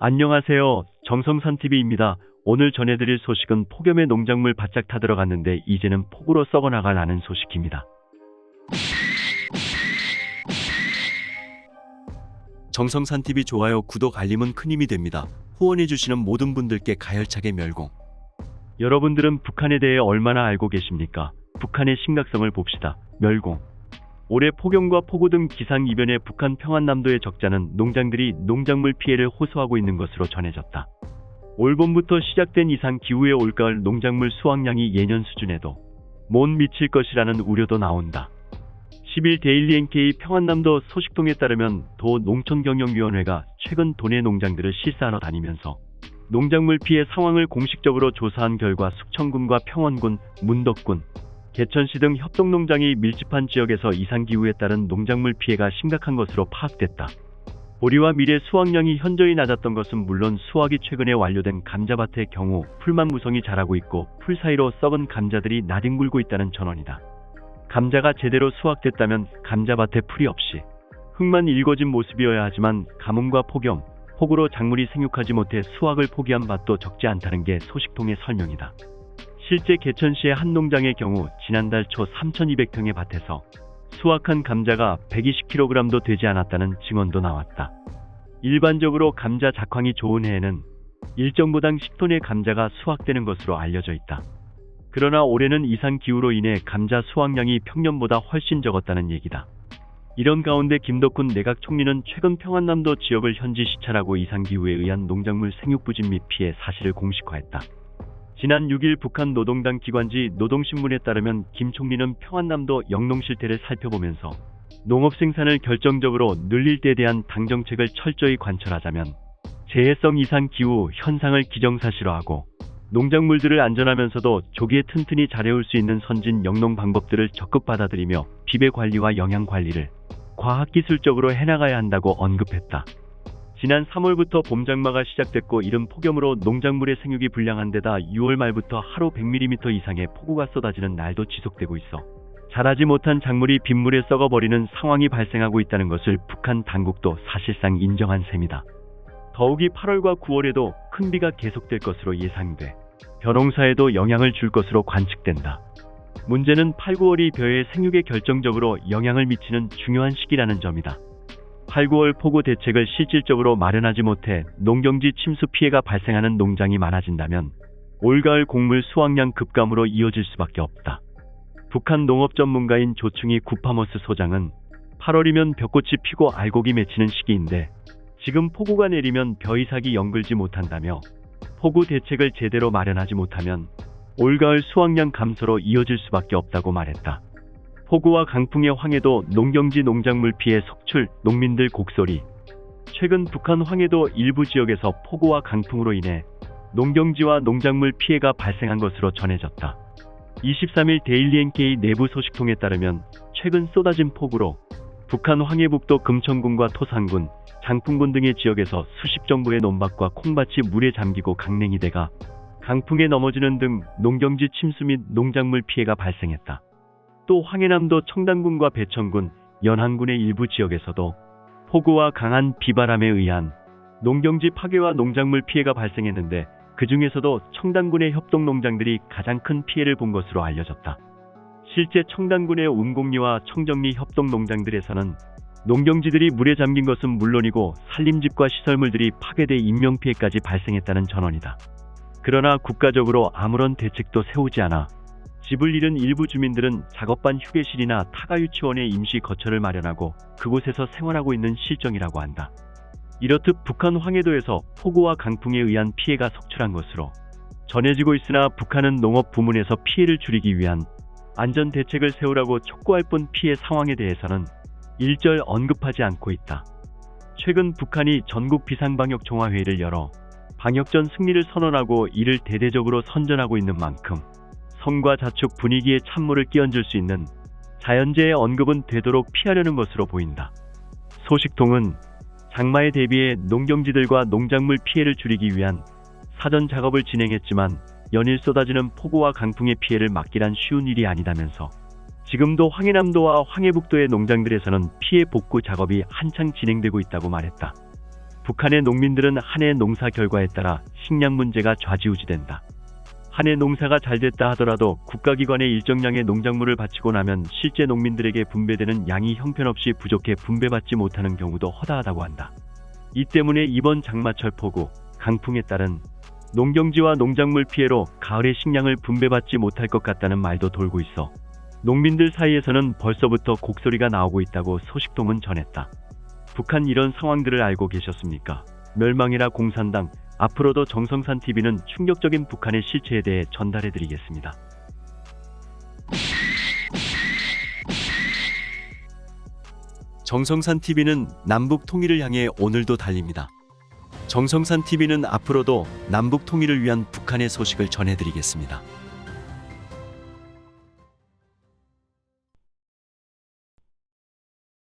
안녕하세요. 정성산TV입니다. 오늘 전해드릴 소식은 폭염에 농작물 바짝 타들어갔는데 이제는 폭우로 썩어나가라는 소식입니다. 정성산TV 좋아요, 구독, 알림은 큰 힘이 됩니다. 후원해주시는 모든 분들께 가열차게 멸공. 여러분들은 북한에 대해 얼마나 알고 계십니까? 북한의 심각성을 봅시다. 멸공. 올해 폭염과 폭우 등 기상이변에 북한 평안남도의 적자는 농장들이 농작물 피해를 호소하고 있는 것으로 전해졌다. 올 봄부터 시작된 이상 기후에 올가을 농작물 수확량이 예년 수준에도 못 미칠 것이라는 우려도 나온다. 10일 데일리 NK 평안남도 소식통에 따르면 도 농촌경영위원회가 최근 도내 농장들을 실사하러 다니면서 농작물 피해 상황을 공식적으로 조사한 결과 숙청군과 평원군, 문덕군, 개천시 등 협동농장이 밀집한 지역에서 이상기후에 따른 농작물 피해가 심각한 것으로 파악됐다. 보리와 밀의 수확량이 현저히 낮았던 것은 물론 수확이 최근에 완료된 감자밭의 경우 풀만 무성히 자라고 있고 풀 사이로 썩은 감자들이 나뒹굴고 있다는 전언이다. 감자가 제대로 수확됐다면 감자밭에 풀이 없이 흙만 일궈진 모습이어야 하지만 가뭄과 폭염, 폭우로 작물이 생육하지 못해 수확을 포기한 밭도 적지 않다는 게 소식통의 설명이다. 실제 개천시의 한 농장의 경우 지난달 초 3,200평의 밭에서 수확한 감자가 120kg도 되지 않았다는 증언도 나왔다. 일반적으로 감자 작황이 좋은 해에는 일정부당 10톤의 감자가 수확되는 것으로 알려져 있다. 그러나 올해는 이상기후로 인해 감자 수확량이 평년보다 훨씬 적었다는 얘기다. 이런 가운데 김덕훈 내각 총리는 최근 평안남도 지역을 현지 시찰하고 이상기후에 의한 농작물 생육부진 및 피해 사실을 공식화했다. 지난 6일 북한 노동당 기관지 노동신문에 따르면 김 총리는 평안남도 영농실태를 살펴보면서 농업 생산을 결정적으로 늘릴 때 대한 당 정책을 철저히 관철하자면 재해성 이상 기후 현상을 기정사실화하고 농작물들을 안전하면서도 조기에 튼튼히 자라올 수 있는 선진 영농 방법들을 적극 받아들이며 비배 관리와 영양 관리를 과학기술적으로 해나가야 한다고 언급했다. 지난 3월부터 봄장마가 시작됐고 이른 폭염으로 농작물의 생육이 불량한 데다 6월 말부터 하루 100mm 이상의 폭우가 쏟아지는 날도 지속되고 있어 자라지 못한 작물이 빗물에 썩어버리는 상황이 발생하고 있다는 것을 북한 당국도 사실상 인정한 셈이다. 더욱이 8월과 9월에도 큰 비가 계속될 것으로 예상돼 벼농사에도 영향을 줄 것으로 관측된다. 문제는 8, 9월이 벼의 생육에 결정적으로 영향을 미치는 중요한 시기라는 점이다. 8, 9월 폭우 대책을 실질적으로 마련하지 못해 농경지 침수 피해가 발생하는 농장이 많아진다면 올가을 곡물 수확량 급감으로 이어질 수밖에 없다. 북한 농업 전문가인 조충희 구파머스 소장은 8월이면 벼꽃이 피고 알곡이 맺히는 시기인데 지금 폭우가 내리면 벼 이삭이 연글지 못한다며 폭우 대책을 제대로 마련하지 못하면 올가을 수확량 감소로 이어질 수밖에 없다고 말했다. 폭우와 강풍의 황해도 농경지 농작물 피해 속출, 농민들 곡소리. 최근 북한 황해도 일부 지역에서 폭우와 강풍으로 인해 농경지와 농작물 피해가 발생한 것으로 전해졌다. 23일 데일리 NK 내부 소식통에 따르면 최근 쏟아진 폭우로 북한 황해북도 금천군과 토산군, 장풍군 등의 지역에서 수십 정도의 논밭과 콩밭이 물에 잠기고 강냉이 돼가 강풍에 넘어지는 등 농경지 침수 및 농작물 피해가 발생했다. 또 황해남도 청담군과 배천군, 연안군의 일부 지역에서도 폭우와 강한 비바람에 의한 농경지 파괴와 농작물 피해가 발생했는데 그 중에서도 청담군의 협동농장들이 가장 큰 피해를 본 것으로 알려졌다. 실제 청담군의 운곡리와 청정리 협동농장들에서는 농경지들이 물에 잠긴 것은 물론이고 산림집과 시설물들이 파괴돼 인명피해까지 발생했다는 전언이다. 그러나 국가적으로 아무런 대책도 세우지 않아 집을 잃은 일부 주민들은 작업반 휴게실이나 타가유치원에 임시 거처를 마련하고 그곳에서 생활하고 있는 실정이라고 한다. 이렇듯 북한 황해도에서 폭우와 강풍에 의한 피해가 속출한 것으로 전해지고 있으나 북한은 농업 부문에서 피해를 줄이기 위한 안전 대책을 세우라고 촉구할 뿐 피해 상황에 대해서는 일절 언급하지 않고 있다. 최근 북한이 전국 비상방역총화회의를 열어 방역전 승리를 선언하고 이를 대대적으로 선전하고 있는 만큼 성과 자축 분위기에 찬물을 끼얹을 수 있는 자연재해 언급은 되도록 피하려는 것으로 보인다. 소식통은 장마에 대비해 농경지들과 농작물 피해를 줄이기 위한 사전 작업을 진행했지만 연일 쏟아지는 폭우와 강풍의 피해를 막기란 쉬운 일이 아니다면서 지금도 황해남도와 황해북도의 농장들에서는 피해 복구 작업이 한창 진행되고 있다고 말했다. 북한의 농민들은 한 해 농사 결과에 따라 식량 문제가 좌지우지된다. 한 해 농사가 잘 됐다 하더라도 국가기관에 일정량의 농작물을 바치고 나면 실제 농민들에게 분배되는 양이 형편없이 부족해 분배받지 못하는 경우도 허다하다고 한다. 이 때문에 이번 장마철 폭우, 강풍에 따른 농경지와 농작물 피해로 가을에 식량을 분배받지 못할 것 같다는 말도 돌고 있어 농민들 사이에서는 벌써부터 곡소리가 나오고 있다고 소식통은 전했다. 북한 이런 상황들을 알고 계셨습니까? 멸망해라 공산당. 앞으로도 정성산TV는 충격적인 북한의 실체에 대해 전달해드리겠습니다. 정성산TV는 남북 통일을 향해 오늘도 달립니다. 정성산TV는 앞으로도 남북 통일을 위한 북한의 소식을 전해드리겠습니다.